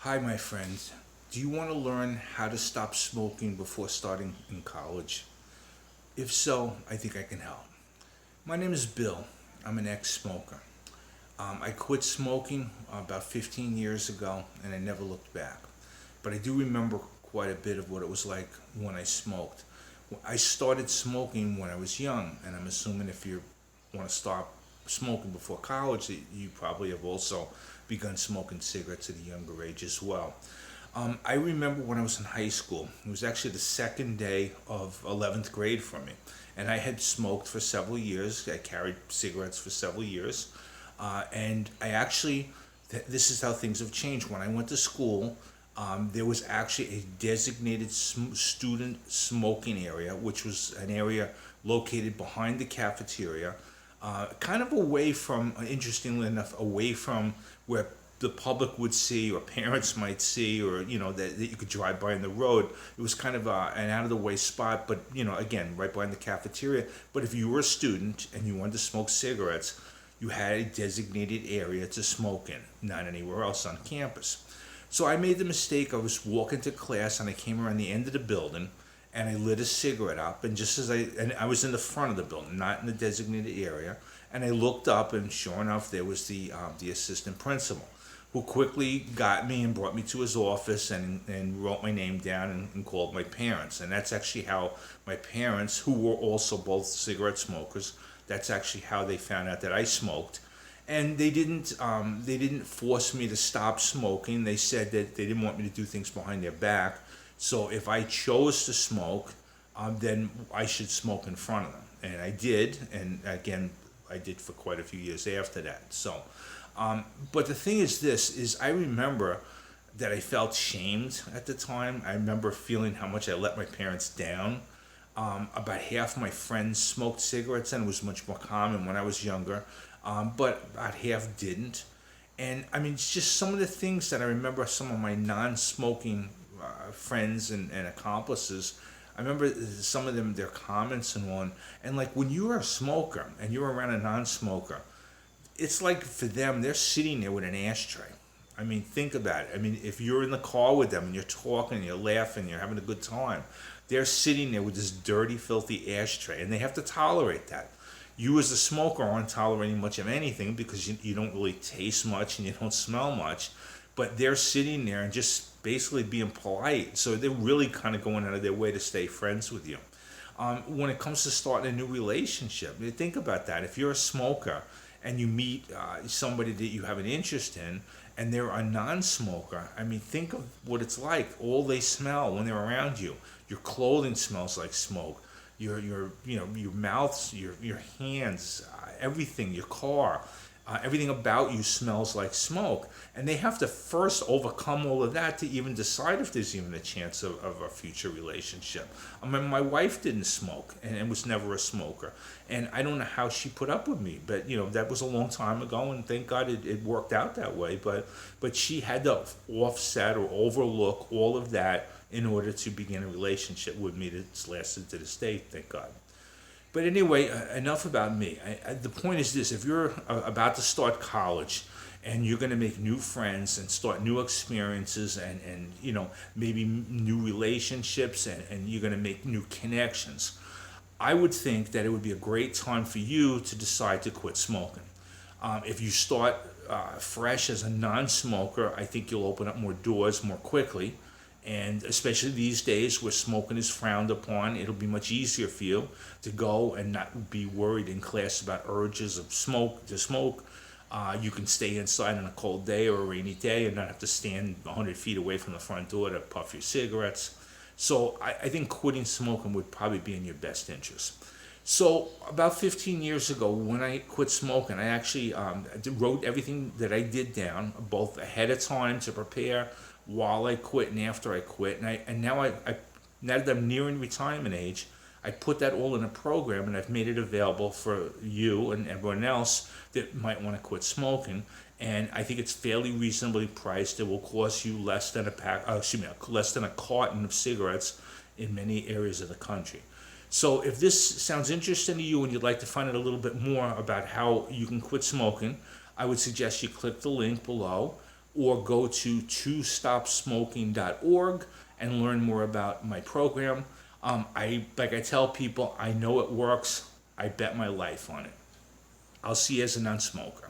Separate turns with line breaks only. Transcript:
Hi, my friends. Do you want to learn how to stop smoking before starting in college? If so, I think I can help. My name is Bill. I'm an ex smoker. I quit smoking about 15 years ago and I never looked back. But I do remember quite a bit of what it was like when I smoked. I started smoking when I was young, and I'm assuming if you want to stop smoking before college, that you probably have also begun smoking cigarettes at a younger age as well. I remember when I was in high school, it was actually the second day of 11th grade for me. And I had smoked for several years. I carried cigarettes for several years. And I actually, this is how things have changed. When I went to school, there was actually a designated student smoking area, which was an area located behind the cafeteria, kind of away from, interestingly enough, away from where the public would see or parents might see, or that you could drive by on the road. It was kind of an out of the way spot, but again, right behind the cafeteria. But if you were a student and you wanted to smoke cigarettes, you had a designated area to smoke in, not anywhere else on campus. So I made the mistake. I was walking to class and I came around the end of the building and I lit a cigarette up. And I was in the front of the building, not in the designated area. And I looked up, and sure enough, there was the assistant principal, who quickly got me and brought me to his office and wrote my name down and called my parents. And that's actually how my parents, who were also both cigarette smokers, that's actually how they found out that I smoked. And they didn't force me to stop smoking. They said that they didn't want me to do things behind their back. So if I chose to smoke, then I should smoke in front of them, and I did. And again, I did for quite a few years after that. But the thing is, this is I remember that I felt shamed at the time. I remember feeling how much I let my parents down. About half my friends smoked cigarettes, and it was much more common when I was younger, but about half didn't. And I mean, it's just some of the things that I remember some of my non smoking friends and accomplices. I remember some of them, their comments and one. And like when you're a smoker and you're around a non smoker, it's like for them, they're sitting there with an ashtray. I mean, think about it. I mean, if you're in the car with them and you're talking, you're laughing, you're having a good time, they're sitting there with this dirty, filthy ashtray, and they have to tolerate that. You, as a smoker, aren't tolerating much of anything because you don't really taste much and you don't smell much, but they're sitting there and just basically being polite. So they're really kind of going out of their way to stay friends with you. When it comes to starting a new relationship, think about that. If you're a smoker and you meet somebody that you have an interest in and they're a non-smoker, I mean, think of what it's like. All they smell when they're around you. Your clothing smells like smoke. Your mouths, your hands, everything, your car, everything about you smells like smoke. And they have to first overcome all of that to even decide if there's even a chance of a future relationship. I mean, my wife didn't smoke and was never a smoker. And I don't know how she put up with me, but that was a long time ago, and thank God it worked out that way. But she had to offset or overlook all of that in order to begin a relationship with me that's lasted to this day, thank God. But anyway, enough about me. The point is this: if you're about to start college and you're going to make new friends and start new experiences and maybe new relationships, and you're going to make new connections, I would think that it would be a great time for you to decide to quit smoking. If you start fresh as a non-smoker, I think you'll open up more doors more quickly. And especially these days where smoking is frowned upon, it'll be much easier for you to go and not be worried in class about urges of smoke. You can stay inside on a cold day or a rainy day and not have to stand 100 feet away from the front door to puff your cigarettes. So I think quitting smoking would probably be in your best interest. So about 15 years ago, when I quit smoking, I actually wrote everything that I did down, both ahead of time to prepare, while I quit and after I quit. And now now that I'm nearing retirement age, I put that all in a program and I've made it available for you and everyone else that might want to quit smoking. And I think it's fairly reasonably priced. It will cost you less than less than a carton of cigarettes in many areas of the country. So if this sounds interesting to you and you'd like to find out a little bit more about how you can quit smoking, I would suggest you click the link below, or go to tostopsmoking.org and learn more about my program. Like I tell people, I know it works. I bet my life on it. I'll see you as a non-smoker.